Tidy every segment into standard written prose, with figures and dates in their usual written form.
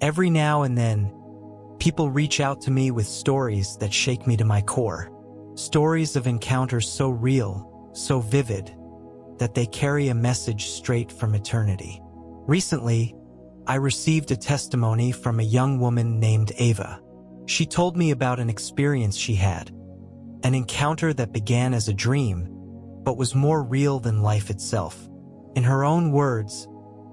Every now and then, people reach out to me with stories that shake me to my core. Stories of encounters so real, so vivid, that they carry a message straight from eternity. Recently, I received a testimony from a young woman named Ava. She told me about an experience she had, an encounter that began as a dream, but was more real than life itself. In her own words,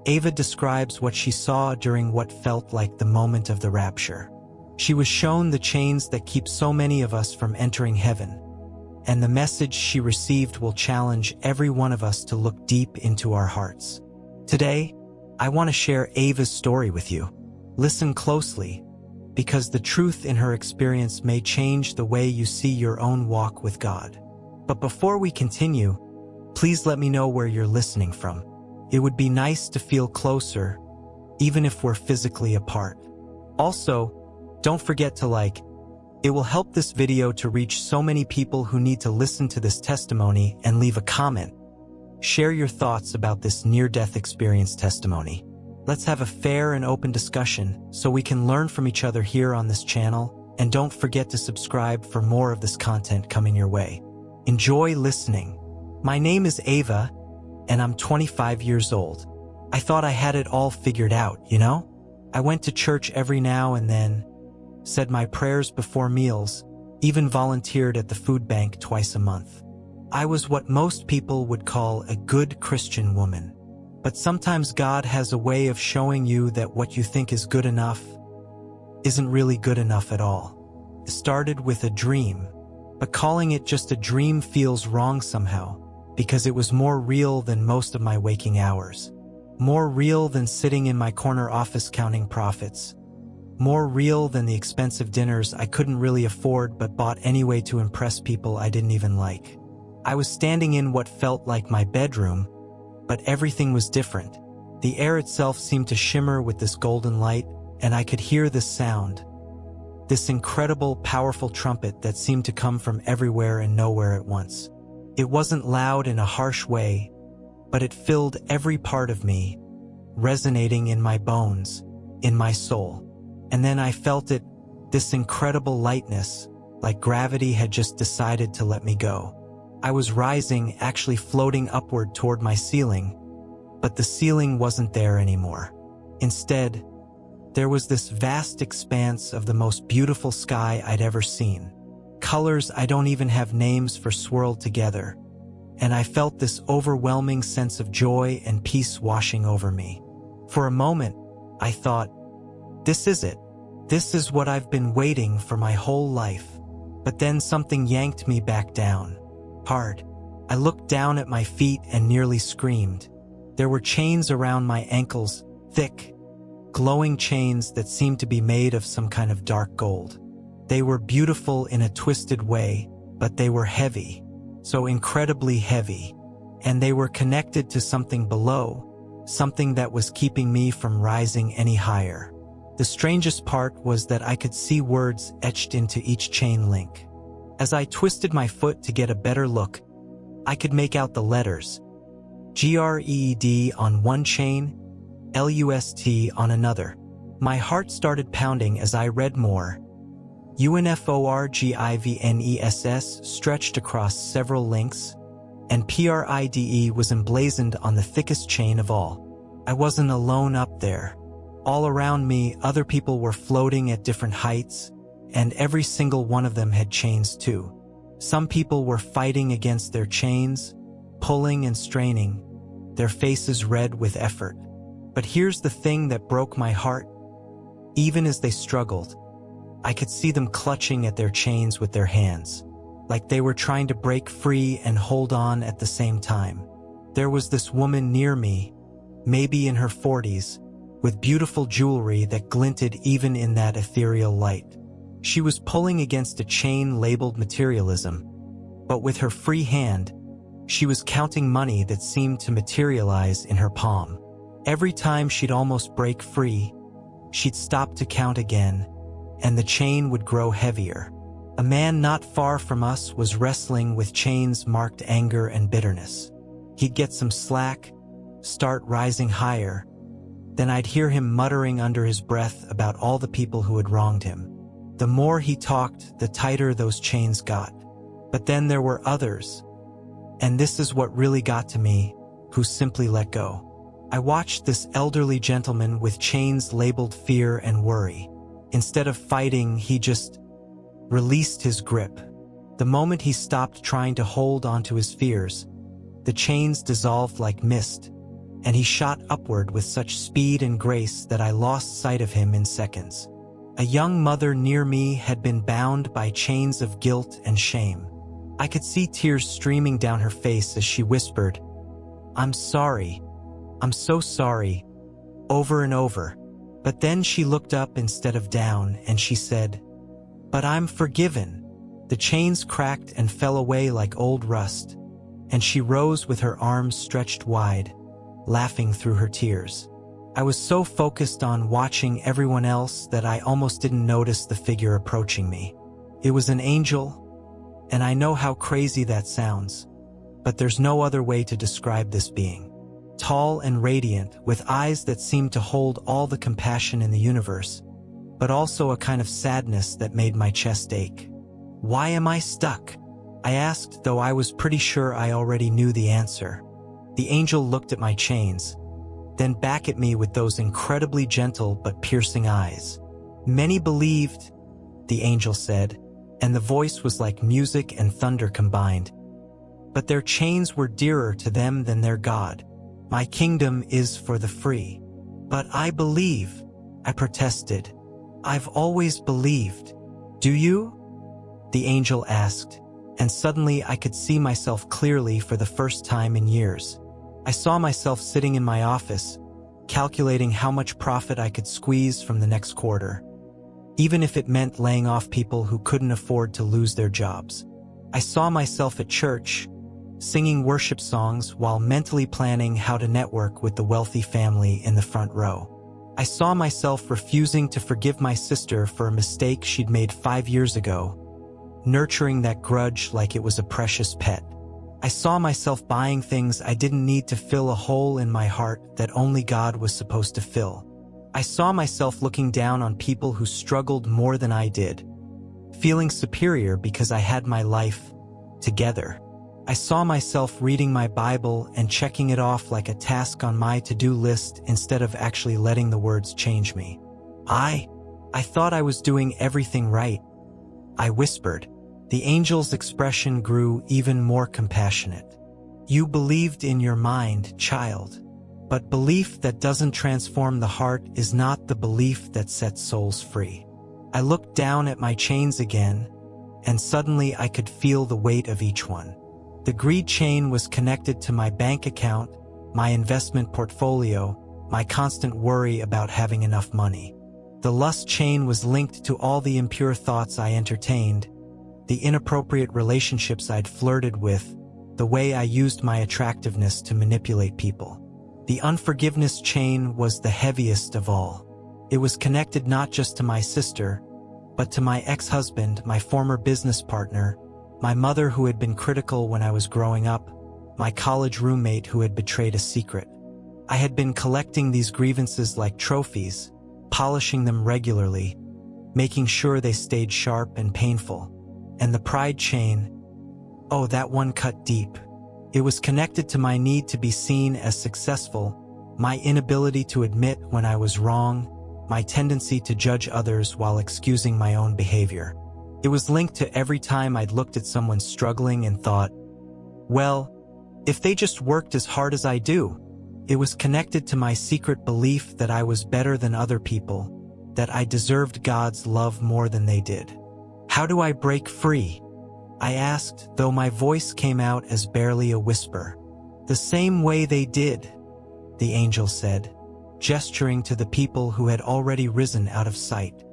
Ava describes what she saw during what felt like the moment of the rapture. She was shown the chains that keep so many of us from entering heaven, and the message she received will challenge every one of us to look deep into our hearts. Today, I want to share Ava's story with you. Listen closely, because the truth in her experience may change the way you see your own walk with God. But before we continue, please let me know where you're listening from. It would be nice to feel closer, even if we're physically apart. Also, don't forget to like. It will help this video to reach so many people who need to listen to this testimony, and leave a comment. Share your thoughts about this near-death experience testimony. Let's have a fair and open discussion so we can learn from each other here on this channel, and don't forget to subscribe for more of this content coming your way. Enjoy listening. My name is Ava, and I'm 25 years old. I thought I had it all figured out, you know? I went to church every now and then, said my prayers before meals, even volunteered at the food bank twice a month. I was what most people would call a good Christian woman. But sometimes God has a way of showing you that what you think is good enough isn't really good enough at all. It started with a dream, but calling it just a dream feels wrong somehow, because it was more real than most of my waking hours. More real than sitting in my corner office counting profits. More real than the expensive dinners I couldn't really afford but bought anyway to impress people I didn't even like. I was standing in what felt like my bedroom, but everything was different. The air itself seemed to shimmer with this golden light, and I could hear this sound. This incredible, powerful trumpet that seemed to come from everywhere and nowhere at once. It wasn't loud in a harsh way, but it filled every part of me, resonating in my bones, in my soul. And then I felt it, this incredible lightness, like gravity had just decided to let me go. I was rising, actually floating upward toward my ceiling, but the ceiling wasn't there anymore. Instead, there was this vast expanse of the most beautiful sky I'd ever seen. Colors I don't even have names for swirled together, and I felt this overwhelming sense of joy and peace washing over me. For a moment, I thought, this is it. This is what I've been waiting for my whole life. But then something yanked me back down. Hard. I looked down at my feet and nearly screamed. There were chains around my ankles, thick, glowing chains that seemed to be made of some kind of dark gold. They were beautiful in a twisted way, but they were heavy, so incredibly heavy, and they were connected to something below, something that was keeping me from rising any higher. The strangest part was that I could see words etched into each chain link. As I twisted my foot to get a better look, I could make out the letters, GREED on one chain, LUST on another. My heart started pounding as I read more. UNFORGIVNESS stretched across several links, and PRIDE was emblazoned on the thickest chain of all. I wasn't alone up there. All around me, other people were floating at different heights, and every single one of them had chains too. Some people were fighting against their chains, pulling and straining, their faces red with effort. But here's the thing that broke my heart. Even as they struggled, I could see them clutching at their chains with their hands, like they were trying to break free and hold on at the same time. There was this woman near me, maybe in her 40s, with beautiful jewelry that glinted even in that ethereal light. She was pulling against a chain labeled materialism, but with her free hand, she was counting money that seemed to materialize in her palm. Every time she'd almost break free, she'd stop to count again, and the chain would grow heavier. A man not far from us was wrestling with chains marked anger and bitterness. He'd get some slack, start rising higher, Then I'd hear him muttering under his breath about all the people who had wronged him. The more he talked, the tighter those chains got. But then there were others, and this is what really got to me, who simply let go. I watched this elderly gentleman with chains labeled fear and worry. Instead of fighting, he just released his grip. The moment he stopped trying to hold onto his fears, the chains dissolved like mist, and he shot upward with such speed and grace that I lost sight of him in seconds. A young mother near me had been bound by chains of guilt and shame. I could see tears streaming down her face as she whispered, "I'm sorry. I'm so sorry," over and over. But then she looked up instead of down, and she said, "But I'm forgiven." The chains cracked and fell away like old rust, and she rose with her arms stretched wide, laughing through her tears. I was so focused on watching everyone else that I almost didn't notice the figure approaching me. It was an angel, and I know how crazy that sounds, but there's no other way to describe this being. Tall and radiant, with eyes that seemed to hold all the compassion in the universe, but also a kind of sadness that made my chest ache. "Why am I stuck?" I asked, though I was pretty sure I already knew the answer. The angel looked at my chains, then back at me with those incredibly gentle but piercing eyes. "Many believed," the angel said, and the voice was like music and thunder combined. "But their chains were dearer to them than their God. My kingdom is for the free." "But I believe," I protested. "I've always believed." "Do you?" the angel asked, and suddenly I could see myself clearly for the first time in years. I saw myself sitting in my office, calculating how much profit I could squeeze from the next quarter, even if it meant laying off people who couldn't afford to lose their jobs. I saw myself at church, singing worship songs while mentally planning how to network with the wealthy family in the front row. I saw myself refusing to forgive my sister for a mistake she'd made 5 years ago, nurturing that grudge like it was a precious pet. I saw myself buying things I didn't need to fill a hole in my heart that only God was supposed to fill. I saw myself looking down on people who struggled more than I did, feeling superior because I had my life together. I saw myself reading my Bible and checking it off like a task on my to-do list instead of actually letting the words change me. I thought I was doing everything right," I whispered. The angel's expression grew even more compassionate. "You believed in your mind, child. But belief that doesn't transform the heart is not the belief that sets souls free." I looked down at my chains again, and suddenly I could feel the weight of each one. The greed chain was connected to my bank account, my investment portfolio, my constant worry about having enough money. The lust chain was linked to all the impure thoughts I entertained, the inappropriate relationships I'd flirted with, the way I used my attractiveness to manipulate people. The unforgiveness chain was the heaviest of all. It was connected not just to my sister, but to my ex-husband, my former business partner, my mother who had been critical when I was growing up, my college roommate who had betrayed a secret. I had been collecting these grievances like trophies, polishing them regularly, making sure they stayed sharp and painful. And the pride chain, oh, that one cut deep. It was connected to my need to be seen as successful, my inability to admit when I was wrong, my tendency to judge others while excusing my own behavior. It was linked to every time I'd looked at someone struggling and thought, well, if they just worked as hard as I do. It was connected to my secret belief that I was better than other people, that I deserved God's love more than they did. How do I break free? I asked, though my voice came out as barely a whisper. The same way they did, the angel said, gesturing to the people who had already risen out of sight.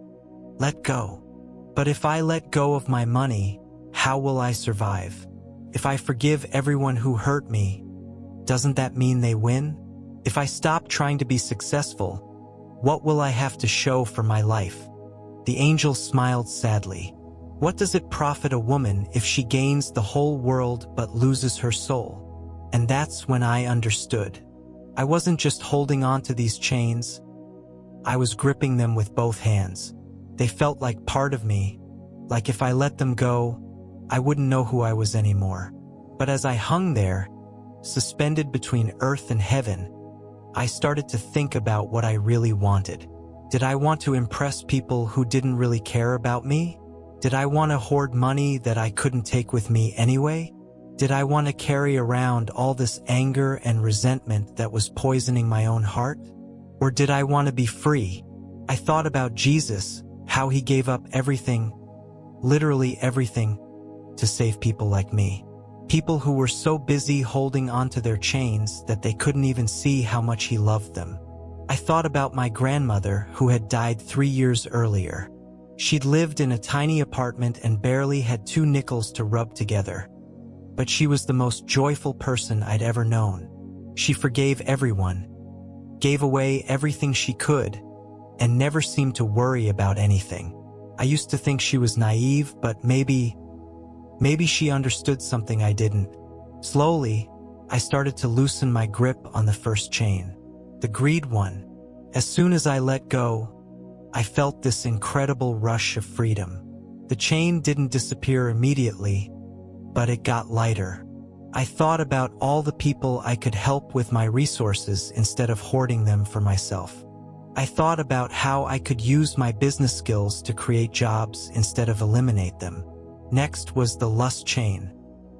Let go. But if I let go of my money, how will I survive? If I forgive everyone who hurt me, doesn't that mean they win? If I stop trying to be successful, what will I have to show for my life? The angel smiled sadly. What does it profit a woman if she gains the whole world but loses her soul? And that's when I understood. I wasn't just holding on to these chains, I was gripping them with both hands. They felt like part of me, like if I let them go, I wouldn't know who I was anymore. But as I hung there, suspended between earth and heaven, I started to think about what I really wanted. Did I want to impress people who didn't really care about me? Did I want to hoard money that I couldn't take with me anyway? Did I want to carry around all this anger and resentment that was poisoning my own heart? Or did I want to be free? I thought about Jesus, how he gave up everything, literally everything, to save people like me. People who were so busy holding onto their chains that they couldn't even see how much he loved them. I thought about my grandmother who had died 3 years earlier. She'd lived in a tiny apartment and barely had 2 nickels to rub together. But she was the most joyful person I'd ever known. She forgave everyone, gave away everything she could, and never seemed to worry about anything. I used to think she was naive, but maybe she understood something I didn't. Slowly, I started to loosen my grip on the first chain, the greed one. As soon as I let go, I felt this incredible rush of freedom. The chain didn't disappear immediately, but it got lighter. I thought about all the people I could help with my resources instead of hoarding them for myself. I thought about how I could use my business skills to create jobs instead of eliminate them. Next was the lust chain.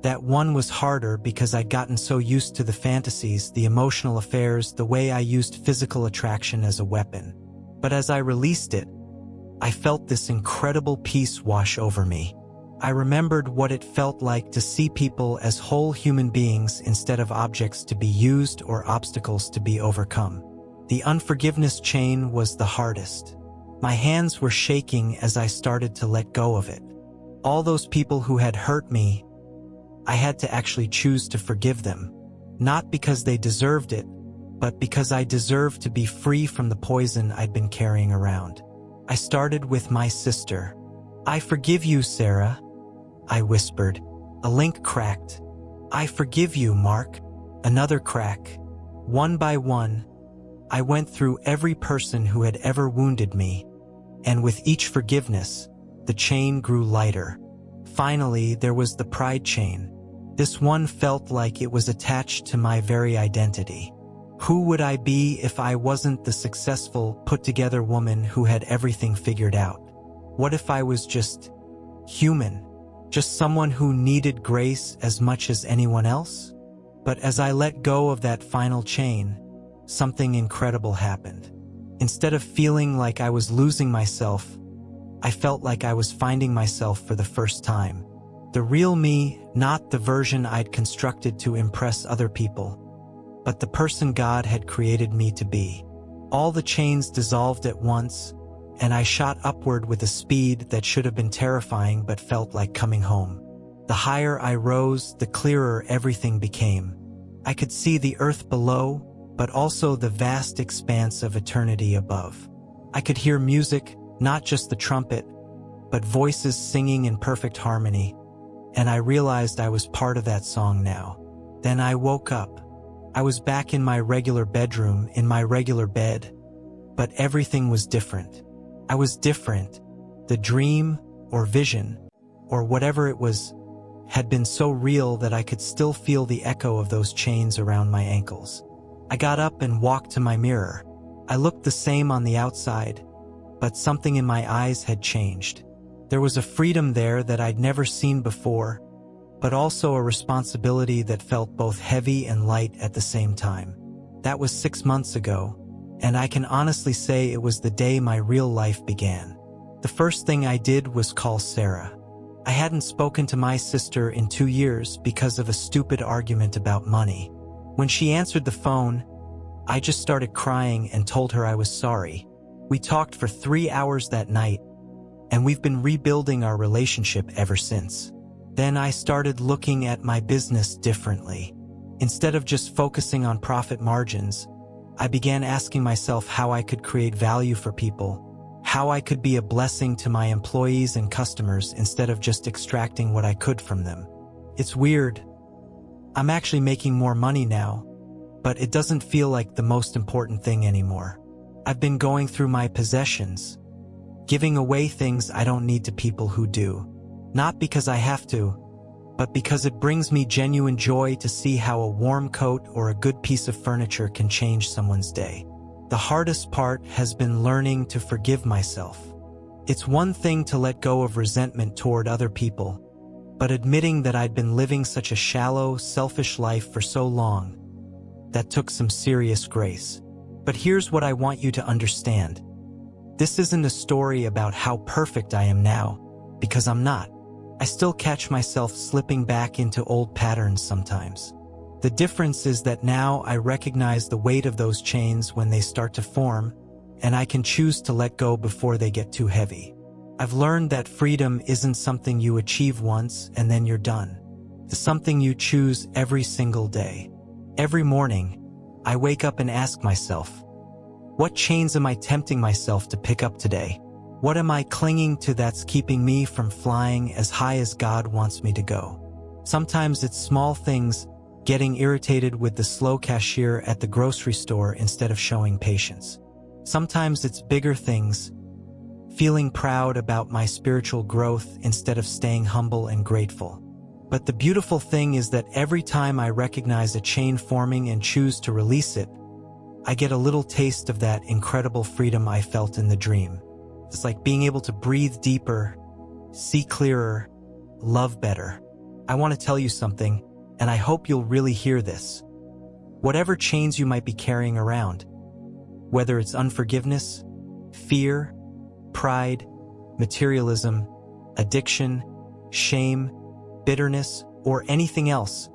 That one was harder because I'd gotten so used to the fantasies, the emotional affairs, the way I used physical attraction as a weapon. But as I released it, I felt this incredible peace wash over me. I remembered what it felt like to see people as whole human beings instead of objects to be used or obstacles to be overcome. The unforgiveness chain was the hardest. My hands were shaking as I started to let go of it. All those people who had hurt me, I had to actually choose to forgive them. Not because they deserved it, but because I deserved to be free from the poison I'd been carrying around. I started with my sister. "I forgive you, Sarah," I whispered. A link cracked. "I forgive you, Mark." Another crack. One by one, I went through every person who had ever wounded me, and with each forgiveness, the chain grew lighter. Finally, there was the pride chain. This one felt like it was attached to my very identity. Who would I be if I wasn't the successful, put-together woman who had everything figured out? What if I was just human? Just someone who needed grace as much as anyone else? But as I let go of that final chain, something incredible happened. Instead of feeling like I was losing myself, I felt like I was finding myself for the first time. The real me, not the version I'd constructed to impress other people, but the person God had created me to be. All the chains dissolved at once, and I shot upward with a speed that should have been terrifying but felt like coming home. The higher I rose, the clearer everything became. I could see the earth below, but also the vast expanse of eternity above. I could hear music, not just the trumpet, but voices singing in perfect harmony, and I realized I was part of that song now. Then I woke up. I was back in my regular bedroom, in my regular bed, but everything was different. I was different. The dream, or vision, or whatever it was, had been so real that I could still feel the echo of those chains around my ankles. I got up and walked to my mirror. I looked the same on the outside, but something in my eyes had changed. There was a freedom there that I'd never seen before, but also a responsibility that felt both heavy and light at the same time. That was 6 months ago, and I can honestly say it was the day my real life began. The first thing I did was call Sarah. I hadn't spoken to my sister in 2 years because of a stupid argument about money. When she answered the phone, I just started crying and told her I was sorry. We talked for 3 hours that night, and we've been rebuilding our relationship ever since. Then I started looking at my business differently. Instead of just focusing on profit margins, I began asking myself how I could create value for people, how I could be a blessing to my employees and customers instead of just extracting what I could from them. It's weird. I'm actually making more money now, but it doesn't feel like the most important thing anymore. I've been going through my possessions, giving away things I don't need to people who do. Not because I have to, but because it brings me genuine joy to see how a warm coat or a good piece of furniture can change someone's day. The hardest part has been learning to forgive myself. It's one thing to let go of resentment toward other people, but admitting that I'd been living such a shallow, selfish life for so long, that took some serious grace. But here's what I want you to understand. This isn't a story about how perfect I am now, because I'm not. I still catch myself slipping back into old patterns sometimes. The difference is that now I recognize the weight of those chains when they start to form, and I can choose to let go before they get too heavy. I've learned that freedom isn't something you achieve once and then you're done. It's something you choose every single day. Every morning, I wake up and ask myself, what chains am I tempting myself to pick up today? What am I clinging to that's keeping me from flying as high as God wants me to go? Sometimes it's small things, getting irritated with the slow cashier at the grocery store instead of showing patience. Sometimes it's bigger things, feeling proud about my spiritual growth instead of staying humble and grateful. But the beautiful thing is that every time I recognize a chain forming and choose to release it, I get a little taste of that incredible freedom I felt in the dream. It's like being able to breathe deeper, see clearer, love better. I want to tell you something, and I hope you'll really hear this. Whatever chains you might be carrying around, whether it's unforgiveness, fear, pride, materialism, addiction, shame, bitterness, or anything else,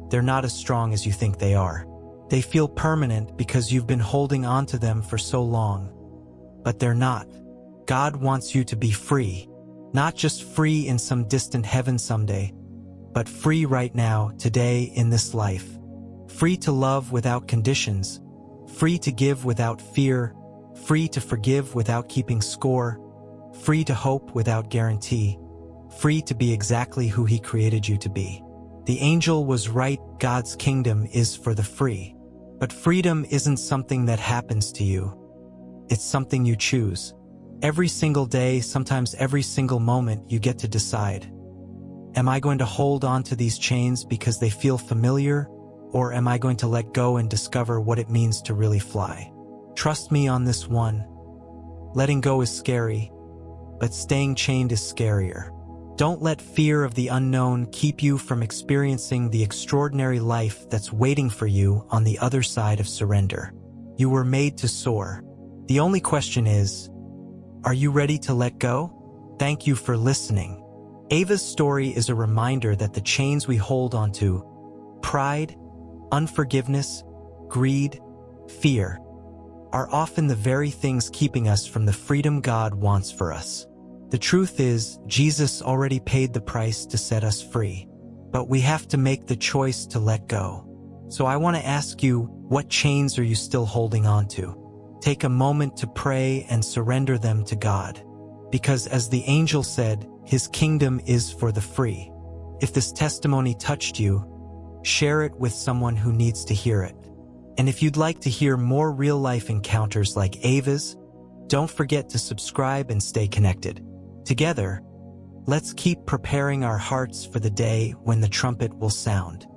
they're not as strong as you think they are. They feel permanent because you've been holding on to them for so long. But they're not. God wants you to be free, not just free in some distant heaven someday, but free right now, today, in this life. Free to love without conditions, free to give without fear, free to forgive without keeping score, free to hope without guarantee, free to be exactly who He created you to be. The angel was right, God's kingdom is for the free. But freedom isn't something that happens to you. It's something you choose. Every single day, sometimes every single moment, you get to decide. Am I going to hold on to these chains because they feel familiar, or am I going to let go and discover what it means to really fly? Trust me on this one. Letting go is scary, but staying chained is scarier. Don't let fear of the unknown keep you from experiencing the extraordinary life that's waiting for you on the other side of surrender. You were made to soar. The only question is, are you ready to let go? Thank you for listening. Ava's story is a reminder that the chains we hold onto, pride, unforgiveness, greed, fear, are often the very things keeping us from the freedom God wants for us. The truth is, Jesus already paid the price to set us free, but we have to make the choice to let go. So I want to ask you, what chains are you still holding on to? Take a moment to pray and surrender them to God, because as the angel said, His kingdom is for the free. If this testimony touched you, share it with someone who needs to hear it. And if you'd like to hear more real-life encounters like Ava's, don't forget to subscribe and stay connected. Together, let's keep preparing our hearts for the day when the trumpet will sound.